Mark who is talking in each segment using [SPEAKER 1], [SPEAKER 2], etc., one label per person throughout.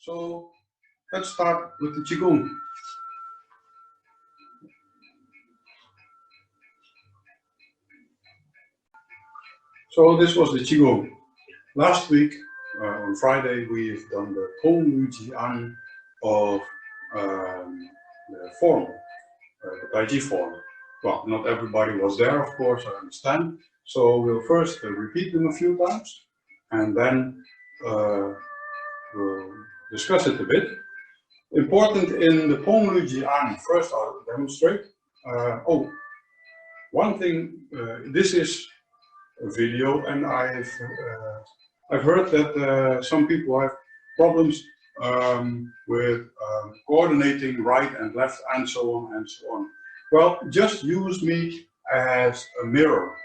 [SPEAKER 1] So let's start with the Qigong. So this was the Qigong. Last week, on Friday, we've done the peng of the form, the Tai Chi form. Well, not everybody was there, of course, I understand. So we'll first repeat them a few times, and then we'll discuss it a bit. Important in the peng first I'll demonstrate. One thing, this is a video, and I've heard that some people have problems with coordinating right and left and so on and so on. Well, just use me as a mirror.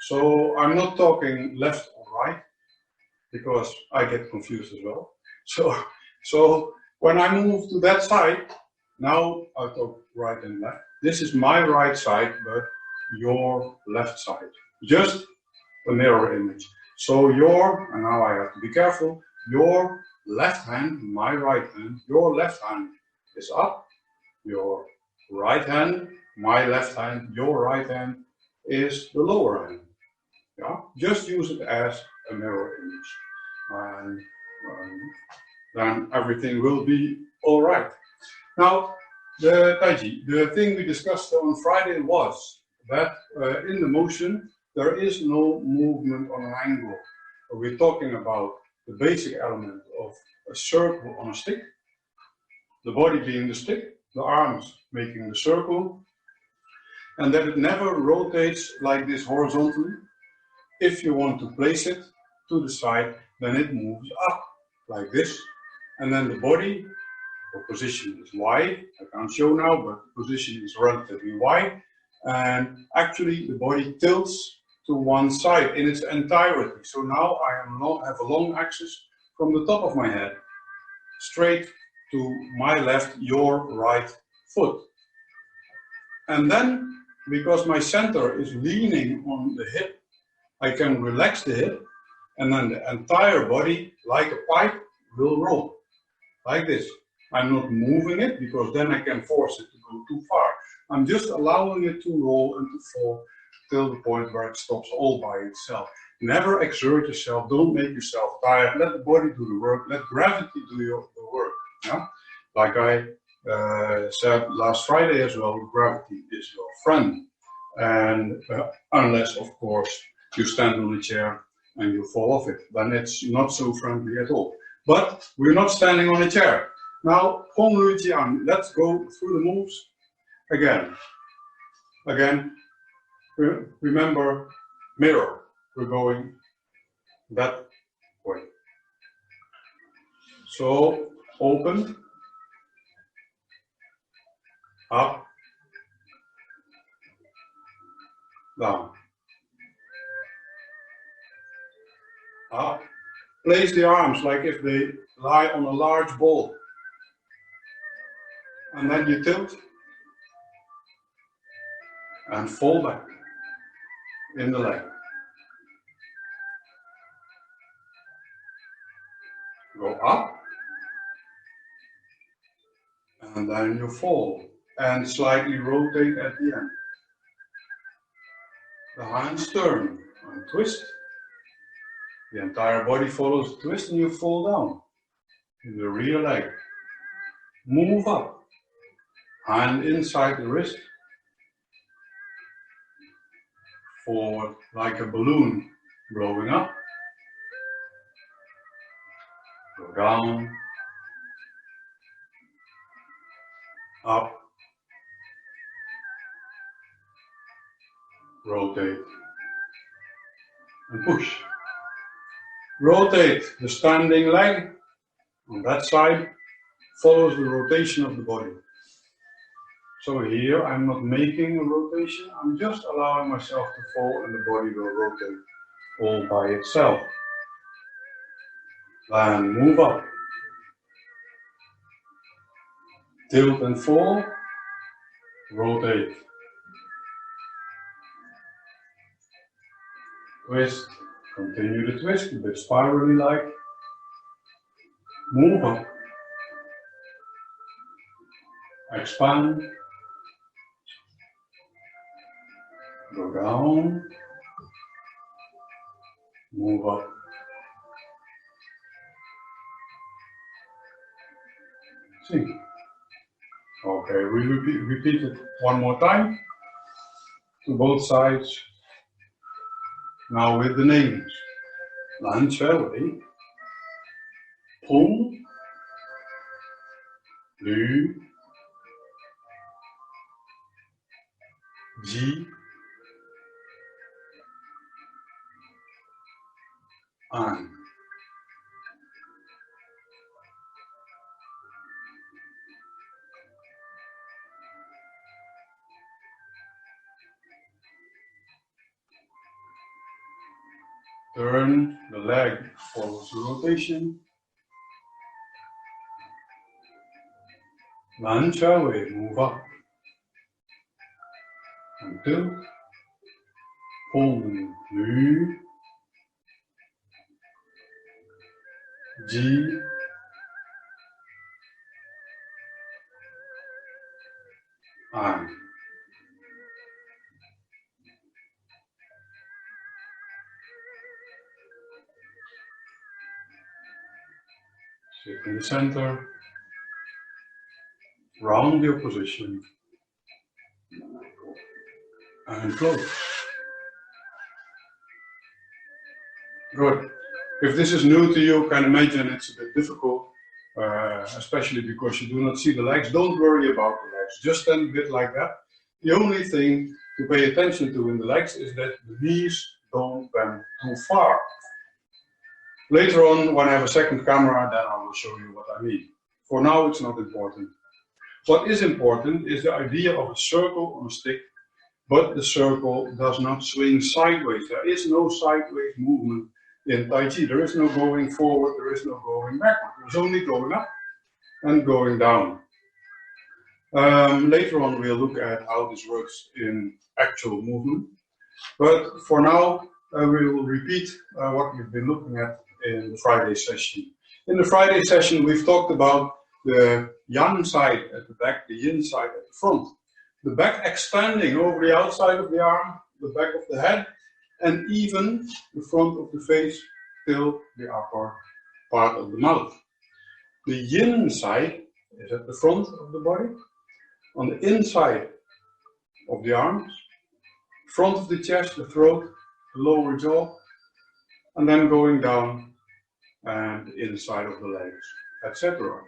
[SPEAKER 1] So I'm not talking left or right, because I get confused as well. So when I move to that side, now I talk right and left. This is my right side, but your left side. Just a mirror image. So and now I have to be careful, your left hand, my right hand, your left hand is up, your right hand, my left hand, your right hand is the lower hand. Yeah? Just use it as a mirror image, and then everything will be all right. Now, the Tai Chi, the thing we discussed on Friday was that in the motion, there is no movement on an angle. We're talking about the basic element of a circle on a stick, the body being the stick, the arms making the circle, and that it never rotates like this horizontally. If you want to place it to the side, then it moves up like this, and then the body, the position is wide. I can't show now, but the position is relatively wide, and actually the body tilts to one side in its entirety. So now I have a long axis from the top of my head straight to my left, your right foot. And then, because my center is leaning on the hip, I can relax the hip, and then the entire body, like a pipe, will roll. Like this. I'm not moving it, because then I can force it to go too far. I'm just allowing it to roll and to fall till the point where it stops all by itself. Never exert yourself, don't make yourself tired, let the body do the work, let gravity do the work. Yeah? Like I said last Friday as well, gravity is your friend. And unless, of course, you stand on a chair and you fall off it, then it's not so friendly at all. But we're not standing on a chair. Now, let's go through the moves again. Remember, mirror, we're going that way. So, open, up, down, up. Place the arms like if they lie on a large ball. And then you tilt and fall back in the leg. Go up, and then you fall and slightly rotate at the end. The hands turn and twist. The entire body follows the twist, and you fall down in the rear leg. Move up, hand inside the wrist, forward like a balloon blowing up. Go down, up, rotate, and push. Rotate the standing leg on that side, follows the rotation of the body. So here I'm not making a rotation, I'm just allowing myself to fall, and the body will rotate all by itself. Then move up. Tilt and fall, rotate. Twist, continue the twist, a bit spirally like. Move up, expand, go down, move up. See. Okay, we repeat it one more time to both sides. Now with the names. Vanwege, peng, gegeven, turn the leg forward to rotation. Vanwege, move up. Until peng, gegeven. Sit in the center, round your position, and close. Good. If this is new to you, can imagine it's a bit difficult, especially because you do not see the legs. Don't worry about the legs, just stand a bit like that. The only thing to pay attention to in the legs is that the knees don't bend too far. Later on, when I have a second camera, then I will show you what I mean. For now, it's not important. What is important is the idea of a circle on a stick, but the circle does not swing sideways. There is no sideways movement in Tai Chi. There is no going forward, there is no going backward. There's only going up and going down. Later on, we'll look at how this works in actual movement. But for now, we will repeat what we've been looking at in the Friday session. In the Friday session, we've talked about the yang side at the back, the yin side at the front. The back extending over the outside of the arm, the back of the head, and even the front of the face till the upper part of the mouth. The yin side is at the front of the body, on the inside of the arms, front of the chest, the throat, the lower jaw, and then going down and the inside of the legs, etc.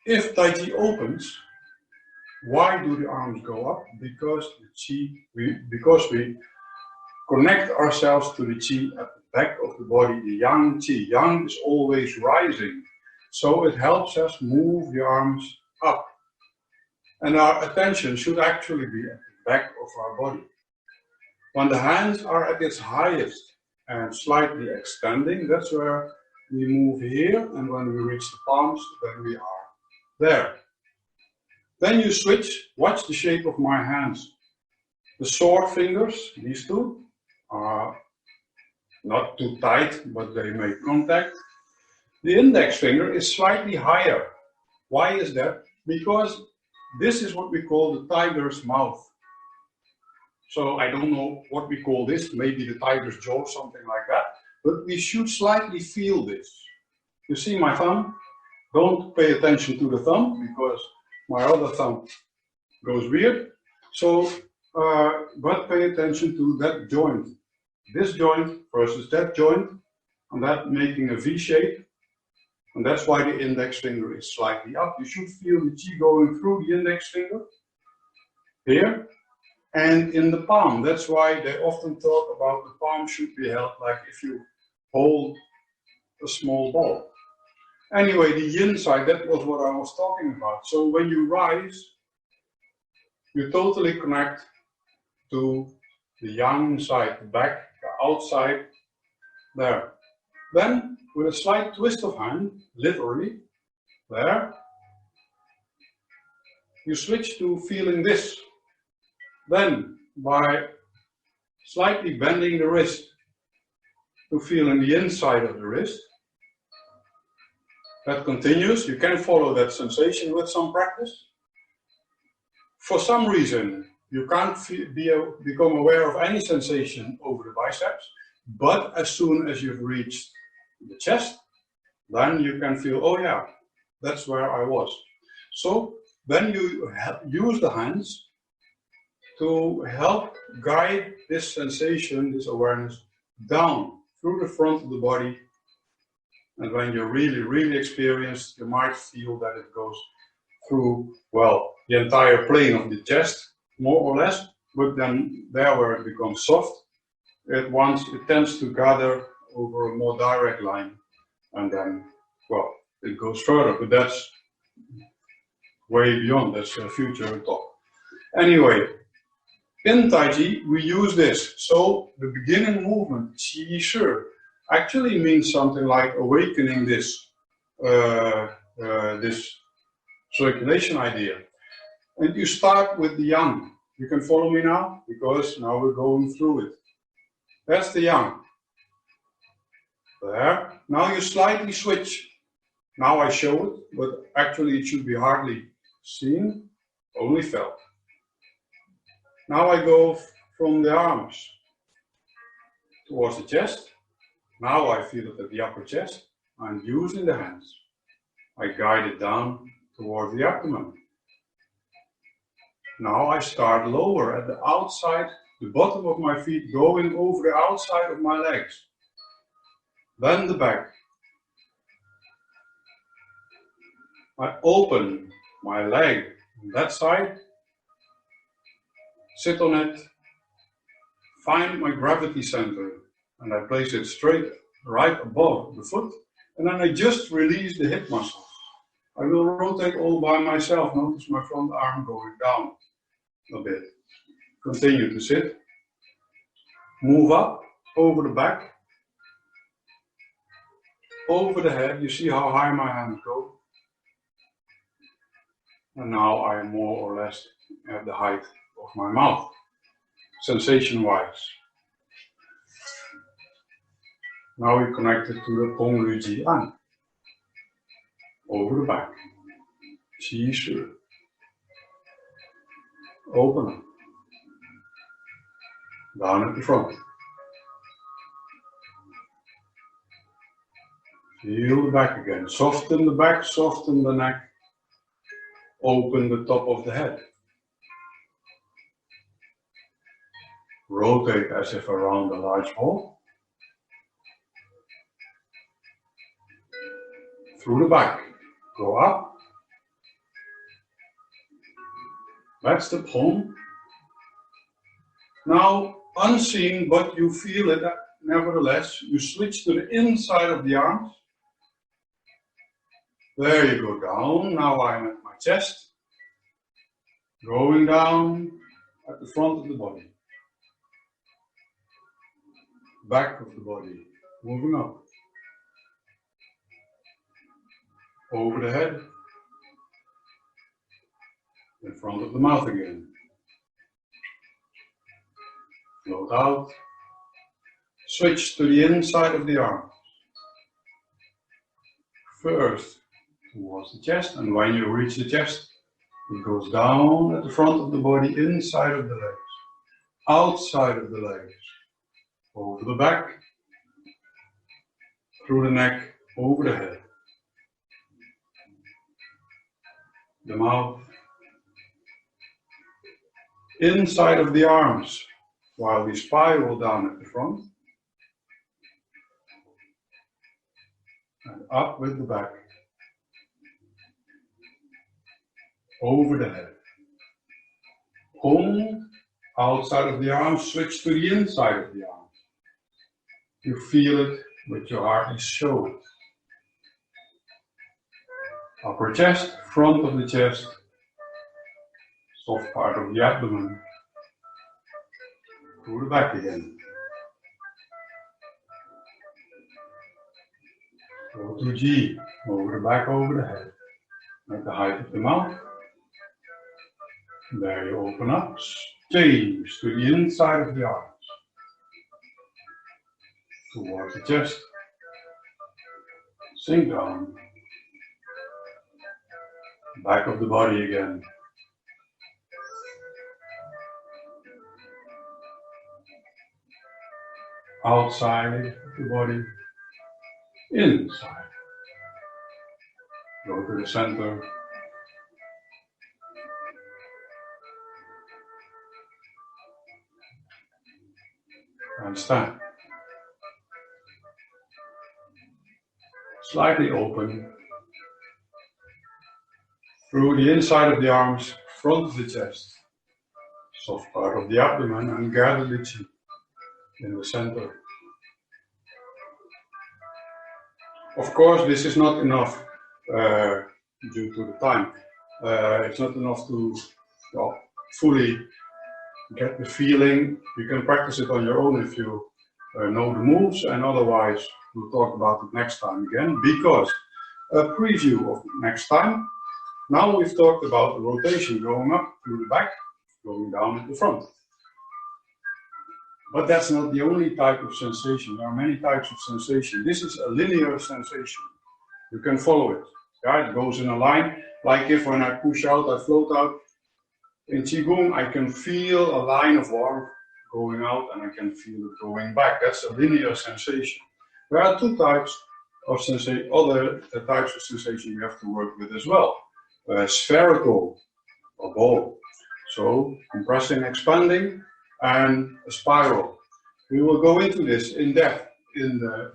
[SPEAKER 1] If Tai Chi opens, why do the arms go up? Because we connect ourselves to the Qi at the back of the body, the Yang Qi. Yang is always rising, so it helps us move the arms up. And our attention should actually be at the back of our body. When the hands are at its highest and slightly extending, that's where we move here, and when we reach the palms, then we are there. Then you switch, watch the shape of my hands. The sword fingers, these two, are not too tight, but they make contact. The index finger is slightly higher. Why is that? Because this is what we call the tiger's mouth. So I don't know what we call this, maybe the tiger's jaw, something like that. But we should slightly feel this. You see my thumb? Don't pay attention to the thumb, because my other thumb goes weird. So, but pay attention to that joint. This joint versus that joint, and that making a V shape. And that's why the index finger is slightly up. You should feel the Qi going through the index finger, here, and in the palm. That's why they often talk about the palm should be held like if you hold a small ball. Anyway, the yin side, that was what I was talking about. So when you rise, you totally connect to the yang side, the back, the outside, there. Then, with a slight twist of hand, literally, there, you switch to feeling this. Then, by slightly bending the wrist to feeling the inside of the wrist, That continues. You can follow that sensation with some practice. For some reason, you can't become aware of any sensation over the biceps, but as soon as you've reached the chest, then you can feel, oh yeah, that's where I was. So then you use the hands to help guide this sensation, this awareness, down through the front of the body. And when you're really experienced, you might feel that it goes through, well, the entire plane of the chest, more or less, but then there where it becomes soft, it tends to gather over a more direct line, and then, well, it goes further, but that's way beyond, that's a future talk. Anyway, in Tai Chi, we use this. So the beginning movement, Qi Shi, actually means something like awakening this, this circulation idea. And you start with the yang. You can follow me now, because now we're going through it. That's the yang. There. Now you slightly switch. Now I show it, but actually it should be hardly seen, only felt. Now I go from the arms towards the chest. Now I feel it at the upper chest. I'm using the hands. I guide it down towards the abdomen. Now I start lower at the outside, the bottom of my feet going over the outside of my legs. Then the back. I open my leg on that side, sit on it, find my gravity center, and I place it straight right above the foot, and then I just release the hip muscles. I will rotate all by myself. Notice my front arm going down a bit. Continue to sit. Move up over the back, over the head. You see how high my hands go. And now I am more or less at the height of my mouth, sensation-wise. Now we connect it to the peng lu ji an, over the back. Qi Shi. Open up. Down at the front. Feel the back again. Soften the back, soften the neck. Open the top of the head. Rotate as if around a large ball. Through the back. Go up. That's the palm. Now, unseen, but you feel it nevertheless, you switch to the inside of the arms. There you go down. Now I'm at my chest. Going down at the front of the body. Back of the body. Moving up. Over the head. In front of the mouth again. Float out. Switch to the inside of the arm. First towards the chest, and when you reach the chest, it goes down at the front of the body, inside of the legs, outside of the legs, over the back, through the neck, over the head. The mouth, inside of the arms, while we spiral down at the front, and up with the back, over the head. Hold outside of the arms, switch to the inside of the arms. You feel it, but you hardly show it. Upper chest, front of the chest, soft part of the abdomen, through the back again. Go to G, over the back, over the head, at the height of the mouth. There you open up, change to the inside of the arms, towards the chest, sink down, Back of the body again. Outside of the body, inside. Go to the center. And stand. Slightly open. Through the inside of the arms, front of the chest. Soft part of the abdomen, and gather the chi in the center. Of course, this is not enough due to the time. It's not enough to fully get the feeling. You can practice it on your own if you know the moves, and otherwise we'll talk about it next time again, because a preview of next time. Now we've talked about the rotation going up through the back, going down at the front. But that's not the only type of sensation. There are many types of sensation. This is a linear sensation. You can follow it. Yeah, it goes in a line, like if when I push out, I float out. In Qigong, I can feel a line of warmth going out, and I can feel it going back. That's a linear sensation. There are two types of sensation, other types of sensation we have to work with as well. Spherical, or ball. So compressing, expanding, and a spiral. We will go into this in depth in the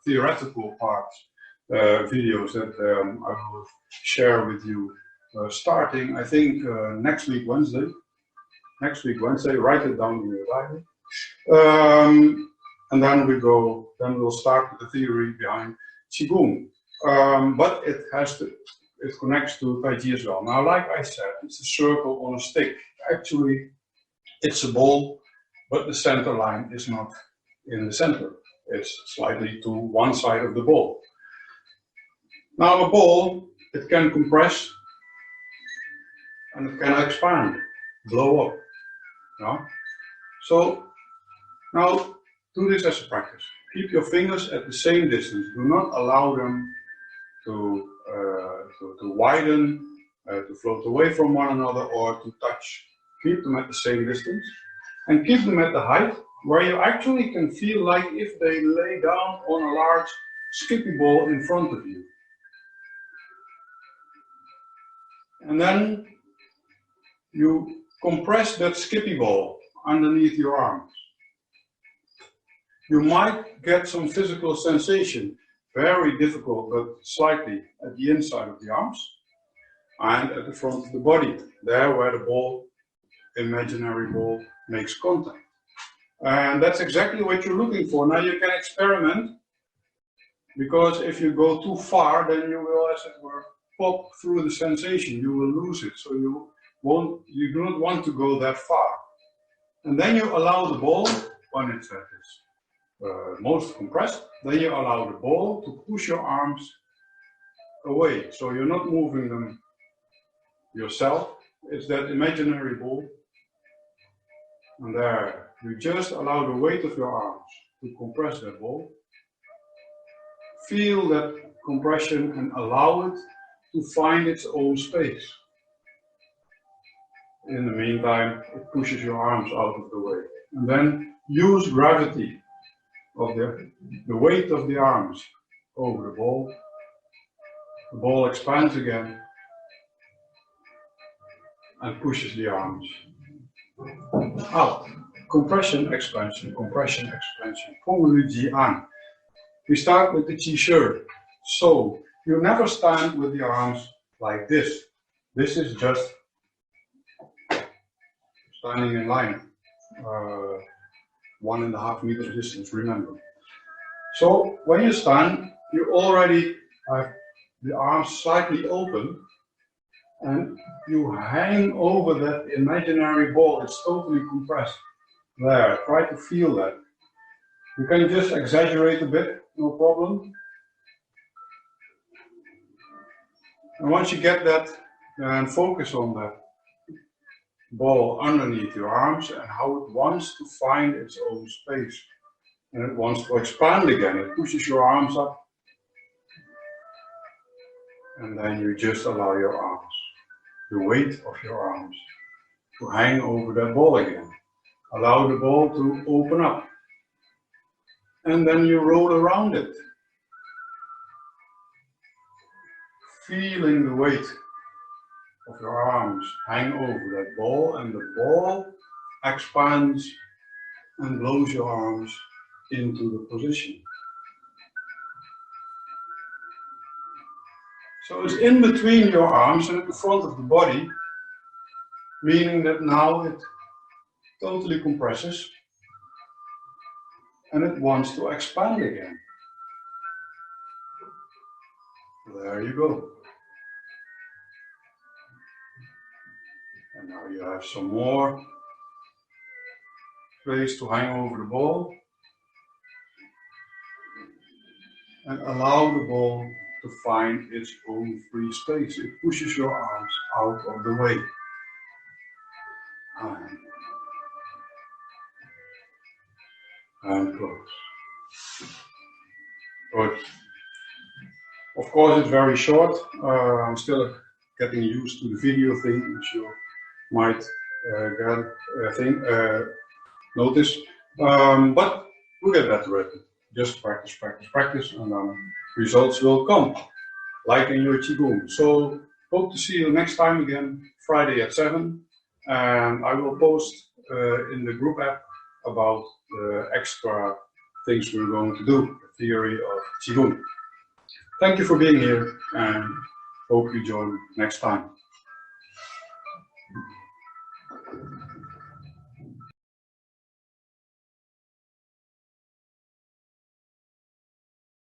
[SPEAKER 1] theoretical parts, videos that I will share with you starting, I think, next week Wednesday. Write it down in your diary. And then we'll start with the theory behind Qigong. But it connects to Tai Chi as well. Now, like I said, it's a circle on a stick. Actually, it's a ball, but the center line is not in the center. It's slightly to one side of the ball. Now, a ball, it can compress and it can expand, blow up. Yeah? So, now do this as a practice. Keep your fingers at the same distance. Do not allow them to widen, to float away from one another, or to touch. Keep them at the same distance, and keep them at the height where you actually can feel like if they lay down on a large skippy ball in front of you. And then you compress that skippy ball underneath your arms. You might get some physical sensation, very difficult, but slightly at the inside of the arms and at the front of the body, there where the ball, imaginary ball, makes contact. And that's exactly what you're looking for. Now you can experiment, because if you go too far, then you will, as it were, pop through the sensation. You will lose it. So you do not want to go that far. And then you allow the ball, when it's at its most compressed, then you allow the ball to push your arms away. So you're not moving them yourself. It's that imaginary ball. And there, you just allow the weight of your arms to compress that ball. Feel that compression and allow it to find its own space. In the meantime, it pushes your arms out of the way. And then use gravity of the weight of the arms over the ball. The ball expands again and pushes the arms out. Compression, expansion, compression, expansion. Peng Ji An. We start with the Qi Shi. So you never stand with the arms like this. This is just standing in line, 1.5 meters distance, remember. So when you stand, you already have the arms slightly open and you hang over that imaginary ball. It's totally compressed. There, try to feel that. You can just exaggerate a bit, no problem. And once you get that, then focus on that ball underneath your arms and how it wants to find its own space. And it wants to expand again. It pushes your arms up. And then you just allow your arms, the weight of your arms, to hang over that ball again. Allow the ball to open up. And then you roll around it. Feeling the weight of your arms hang over that ball, and the ball expands and blows your arms into the position. So it's in between your arms and at the front of the body, meaning that now it totally compresses and it wants to expand again. There you go. And now you have some more space to hang over the ball. And allow the ball to find its own free space. It pushes your arms out of the way. And close. Good. Of course, it's very short. I'm still getting used to the video thing, which you might notice. But we'll get better at it. Just practice, practice, practice, and results will come, like in your Qigong. So, hope to see you next time again, Friday at 7. And I will post in the group app about the extra things we're going to do, the theory of Qigong. Thank you for being here, and hope you join next time.